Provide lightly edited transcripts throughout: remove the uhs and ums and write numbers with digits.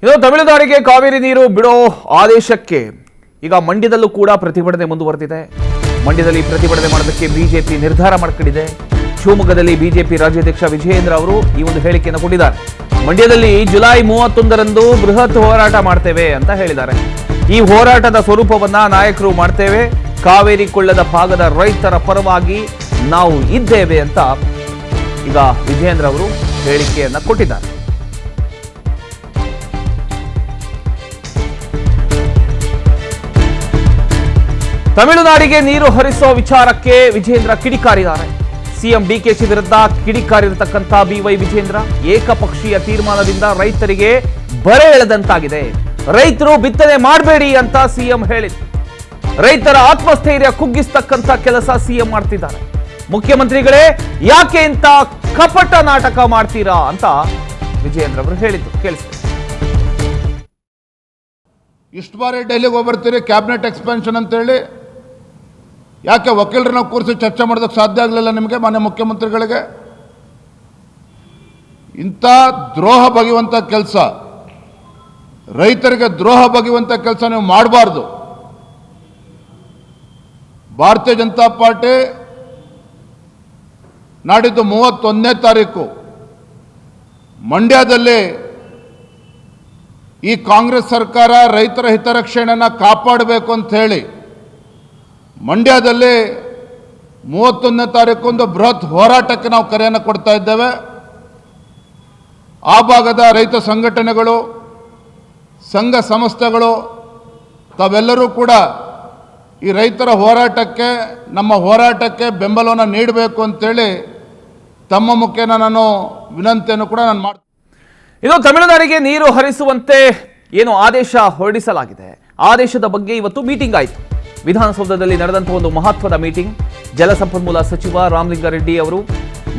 ಇದು ತಮಿಳುನಾಡಿಗೆ ಕಾವೇರಿ ನೀರು ಬಿಡೋ ಆದೇಶಕ್ಕೆ ಈಗ ಮಂಡ್ಯದಲ್ಲೂ ಕೂಡ ಪ್ರತಿಭಟನೆ ಮುಂದುವರೆದಿದೆ. ಮಂಡ್ಯದಲ್ಲಿ ಪ್ರತಿಭಟನೆ ಮಾಡೋದಕ್ಕೆ ಬಿಜೆಪಿ ನಿರ್ಧಾರ ಮಾಡಿಕೊಂಡಿದೆ. ಶಿವಮೊಗ್ಗದಲ್ಲಿ ಬಿಜೆಪಿ ರಾಜ್ಯಾಧ್ಯಕ್ಷ ವಿಜಯೇಂದ್ರ ಅವರು ಈ ಒಂದು ಹೇಳಿಕೆಯನ್ನು ಕೊಟ್ಟಿದ್ದಾರೆ. ಮಂಡ್ಯದಲ್ಲಿ ಜುಲೈ 31ರಂದು ಬೃಹತ್ ಹೋರಾಟ ಮಾಡ್ತೇವೆ ಅಂತ ಹೇಳಿದ್ದಾರೆ. ಈ ಹೋರಾಟದ ಸ್ವರೂಪವನ್ನ ನಾಯಕರು ಮಾಡ್ತೇವೆ, ಕಾವೇರಿ ಕೊಳ್ಳದ ಭಾಗದ ರೈತರ ಪರವಾಗಿ ನಾವು ಇದ್ದೇವೆ ಅಂತ ಈಗ ವಿಜಯೇಂದ್ರ ಅವರು ಹೇಳಿಕೆಯನ್ನ ಕೊಟ್ಟಿದ್ದಾರೆ. ತಮಿಳುನಾಡಿಗೆ ನೀರು ಹರಿಸುವ ವಿಚಾರಕ್ಕೆ ವಿಜಯೇಂದ್ರ ಕಿಡಿಕಾರಿದ್ದಾರೆ. ಸಿಎಂ ಡಿಕೆಶಿ ವಿರುದ್ಧ ಕಿಡಿಕಾರಿರತಕ್ಕಂಥ ಬಿವೈ ವಿಜಯೇಂದ್ರ ಏಕಪಕ್ಷೀಯ ತೀರ್ಮಾನದಿಂದ ರೈತರಿಗೆ ಬರೆ ಎಳೆದಂತಾಗಿದೆ. ರೈತರು ಬಿತ್ತನೆ ಮಾಡಬೇಡಿ ಅಂತ ಸಿಎಂ ಹೇಳಿದ್ರು. ರೈತರ ಆತ್ಮಸ್ಥೈರ್ಯ ಕುಗ್ಗಿಸ್ತಕ್ಕಂಥ ಕೆಲಸ ಸಿಎಂ ಮಾಡ್ತಿದ್ದಾರೆ. ಮುಖ್ಯಮಂತ್ರಿಗಳೇ ಯಾಕೆ ಇಂತ ಕಪಟ ನಾಟಕ ಮಾಡ್ತೀರಾ ಅಂತ ವಿಜಯೇಂದ್ರ ಅವರು ಹೇಳಿದ್ರು. ಕೇಳಿಸ್ತಾರೆ. ಇಷ್ಟು ಬಾರಿ ಡೆಲ್ಲಿಗೆ ಹೋಗ್ಬರ್ತೀರಿ ಕ್ಯಾಬಿನೆಟ್ ಎಕ್ಸ್ಪೆನ್ಷನ್ ಅಂತೇಳಿ, ಯಾಕೆ ವಕೀಲರನ್ನ ಕೂರಿಸಿ ಚರ್ಚೆ ಮಾಡೋದಕ್ಕೆ ಸಾಧ್ಯ ಆಗಲಿಲ್ಲ ನಿಮಗೆ? ಮಾನ್ಯ ಮುಖ್ಯಮಂತ್ರಿಗಳಿಗೆ ಇಂಥ ದ್ರೋಹ ಬಗೆಯುವಂಥ ಕೆಲಸ, ರೈತರಿಗೆ ದ್ರೋಹ ಬಗೆಯುವಂಥ ಕೆಲಸ ನೀವು ಮಾಡಬಾರ್ದು. ಭಾರತೀಯ ಜನತಾ ಪಾರ್ಟಿ ನಾಡಿದ್ದು 31ನೇ ತಾರೀಕು ಮಂಡ್ಯದಲ್ಲಿ ಈ ಕಾಂಗ್ರೆಸ್ ಸರ್ಕಾರ ರೈತರ ಹಿತರಕ್ಷಣೆಯನ್ನು ಕಾಪಾಡಬೇಕು ಅಂತ ಹೇಳಿ ಮಂಡ್ಯದಲ್ಲಿ 31ನೇ ತಾರೀಕು ಒಂದು ಬೃಹತ್ ಹೋರಾಟಕ್ಕೆ ನಾವು ಕರೆಯನ್ನು ಕೊಡ್ತಾ ಇದ್ದೇವೆ. ಆ ಭಾಗದ ರೈತ ಸಂಘಟನೆಗಳು, ಸಂಘ ಸಂಸ್ಥೆಗಳು ತಾವೆಲ್ಲರೂ ಕೂಡ ಈ ರೈತರ ಹೋರಾಟಕ್ಕೆ, ನಮ್ಮ ಹೋರಾಟಕ್ಕೆ ಬೆಂಬಲವನ್ನು ನೀಡಬೇಕು ಅಂತೇಳಿ ತಮ್ಮ ಮುಖೇನ ನಾನು ವಿನಂತಿಯನ್ನು ಕೂಡ ನಾನು ಮಾಡ್ತೀನಿ. ಇದು ತಮಿಳುನಾಡಿಗೆ ನೀರು ಹರಿಸುವಂತೆ ಏನು ಆದೇಶ ಹೊರಡಿಸಲಾಗಿದೆ. ಆದೇಶದ ಬಗ್ಗೆ ಇವತ್ತು ಮೀಟಿಂಗ್ ಆಯಿತು. ವಿಧಾನಸೌಧದಲ್ಲಿ ನಡೆದಂತಹ ಒಂದು ಮಹತ್ವದ ಮೀಟಿಂಗ್. ಜಲಸಂಪನ್ಮೂಲ ಸಚಿವ ರಾಮಲಿಂಗಾರೆಡ್ಡಿ ಅವರು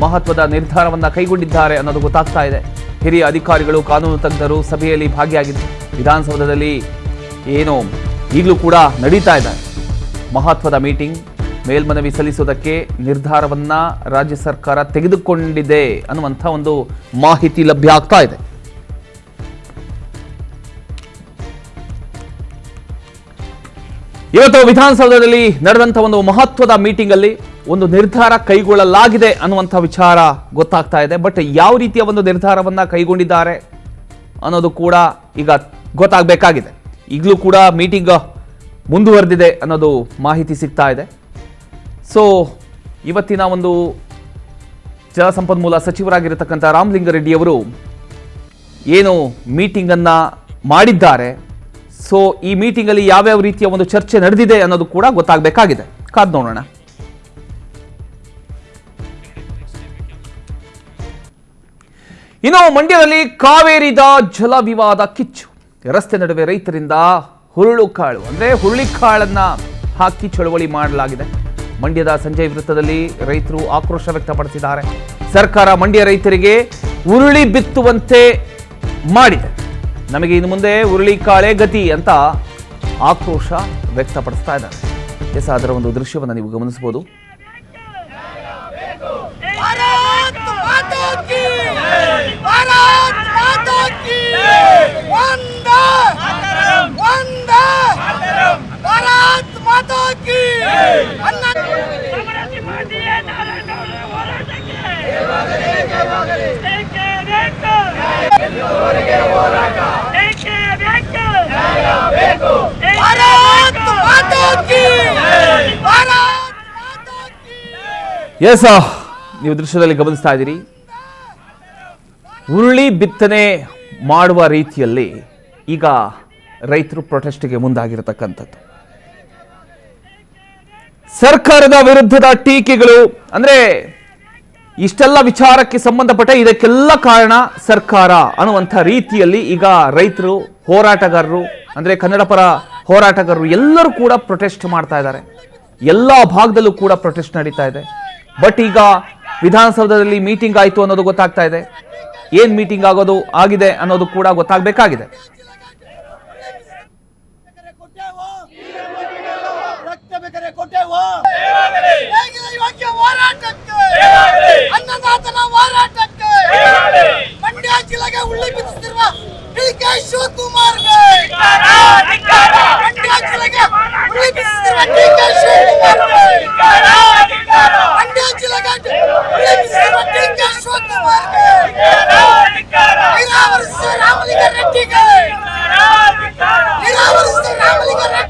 ಮಹತ್ವದ ನಿರ್ಧಾರವನ್ನು ಕೈಗೊಂಡಿದ್ದಾರೆ ಅನ್ನೋದು ಗೊತ್ತಾಗ್ತಾ ಇದೆ. ಹಿರಿಯ ಅಧಿಕಾರಿಗಳು, ಕಾನೂನು ತಜ್ಞರು ಸಭೆಯಲ್ಲಿ ಭಾಗಿಯಾಗಿದ್ದರು. ವಿಧಾನಸೌಧದಲ್ಲಿ ಏನು ಈಗಲೂ ಕೂಡ ನಡೀತಾ ಇದೆ ಮಹತ್ವದ ಮೀಟಿಂಗ್. ಮೇಲ್ಮನವಿ ಸಲ್ಲಿಸೋದಕ್ಕೆ ನಿರ್ಧಾರವನ್ನ ರಾಜ್ಯ ಸರ್ಕಾರ ತೆಗೆದುಕೊಂಡಿದೆ ಅನ್ನುವಂಥ ಒಂದು ಮಾಹಿತಿ ಲಭ್ಯ ಆಗ್ತಾ ಇದೆ. ಇವತ್ತು ವಿಧಾನಸೌಧದಲ್ಲಿ ನಡೆದಂತಹ ಒಂದು ಮಹತ್ವದ ಮೀಟಿಂಗ್ ಅಲ್ಲಿ ಒಂದು ನಿರ್ಧಾರ ಕೈಗೊಳ್ಳಲಾಗಿದೆ ಅನ್ನುವಂಥ ವಿಚಾರ ಗೊತ್ತಾಗ್ತಾ ಇದೆ. ಬಟ್ ಯಾವ ರೀತಿಯ ಒಂದು ನಿರ್ಧಾರವನ್ನ ಕೈಗೊಂಡಿದ್ದಾರೆ ಅನ್ನೋದು ಕೂಡ ಈಗ ಗೊತ್ತಾಗಬೇಕಾಗಿದೆ. ಈಗಲೂ ಕೂಡ ಮೀಟಿಂಗ್ ಮುಂದುವರೆದಿದೆ ಅನ್ನೋದು ಮಾಹಿತಿ ಸಿಗ್ತಾ ಇದೆ. ಸೊ ಇವತ್ತಿನ ಒಂದು ಜಲಸಂಪನ್ಮೂಲ ಸಚಿವರಾಗಿರತಕ್ಕಂಥ ರಾಮಲಿಂಗಾರೆಡ್ಡಿ ಅವರು ಏನು ಮೀಟಿಂಗನ್ನು ಮಾಡಿದ್ದಾರೆ, ಸೊ ಈ ಮೀಟಿಂಗಲ್ಲಿ ಯಾವ್ಯಾವ ರೀತಿಯ ಒಂದು ಚರ್ಚೆ ನಡೆದಿದೆ ಅನ್ನೋದು ಕೂಡ ಗೊತ್ತಾಗಬೇಕಾಗಿದೆ. ಕಾದ್ ನೋಡೋಣ. ಇನ್ನು ಮಂಡ್ಯದಲ್ಲಿ ಕಾವೇರಿದ ಜಲ ವಿವಾದ ಕಿಚ್ಚು. ರಸ್ತೆ ನಡುವೆ ರೈತರಿಂದ ಹುರುಳುಕಾಳು ಅಂದರೆ ಹುರುಳಿಕಾಳನ್ನ ಹಾಕಿ ಚಳವಳಿ ಮಾಡಲಾಗಿದೆ. ಮಂಡ್ಯದ ಸಂಜಯ್ ವೃತ್ತದಲ್ಲಿ ರೈತರು ಆಕ್ರೋಶ ವ್ಯಕ್ತಪಡಿಸಿದ್ದಾರೆ. ಸರ್ಕಾರ ಮಂಡ್ಯ ರೈತರಿಗೆ ಉರುಳಿ ಬಿತ್ತುವಂತೆ ಮಾಡಿದೆ, ನಮಗೆ ಇನ್ನು ಮುಂದೆ ಹುರುಳಿಕಾಳೆ ಗತಿ ಅಂತ ಆಕ್ರೋಶ ವ್ಯಕ್ತಪಡಿಸ್ತಾ ಇದ್ದಾರೆ. ಎಸ್, ಅದರ ಒಂದು ದೃಶ್ಯವನ್ನು ನೀವು ಗಮನಿಸಬಹುದು. ಎಸ್, ನೀವು ದೃಶ್ಯದಲ್ಲಿ ಗಮನಿಸ್ತಾ ಇದ್ದೀರಿ. ಉರುಳಿ ಬಿತ್ತನೆ ಮಾಡುವ ರೀತಿಯಲ್ಲಿ ಈಗ ರೈತರು ಪ್ರೊಟೆಸ್ಟ್ಗೆ ಮುಂದಾಗಿರತಕ್ಕಂಥದ್ದು. ಸರ್ಕಾರದ ವಿರುದ್ಧದ ಟೀಕೆಗಳು, ಅಂದ್ರೆ ಇಷ್ಟೆಲ್ಲ ವಿಚಾರಕ್ಕೆ ಸಂಬಂಧಪಟ್ಟ ಇದಕ್ಕೆಲ್ಲ ಕಾರಣ ಸರ್ಕಾರ ಅನ್ನುವಂಥ ರೀತಿಯಲ್ಲಿ ಈಗ ರೈತರು, ಹೋರಾಟಗಾರರು, ಅಂದ್ರೆ ಕನ್ನಡ ಪರ ಹೋರಾಟಗಾರರು ಎಲ್ಲರೂ ಕೂಡ ಪ್ರೊಟೆಸ್ಟ್ ಮಾಡ್ತಾ ಇದ್ದಾರೆ. ಎಲ್ಲ ಭಾಗದಲ್ಲೂ ಕೂಡ ಪ್ರೊಟೆಸ್ಟ್ ನಡೀತಾ ಇದೆ. ಬಟ್ ಈಗ ವಿಧಾನಸೌಧದಲ್ಲಿ ಮೀಟಿಂಗ್ ಆಯಿತು ಅನ್ನೋದು ಗೊತ್ತಾಗ್ತಾ ಇದೆ. ಏನ್ ಮೀಟಿಂಗ್ ಆಗಿದೆ ಅನ್ನೋದು ಕೂಡ ಗೊತ್ತಾಗಬೇಕಾಗಿದೆ. ಮಂಡ್ಯ ಜಿಲ್ಲೆಗೆ ಉಳ್ಳಿ ಬಿತ್ತಿಸಿರುವ ಶಿವಕುಮಾರ್ಗೆ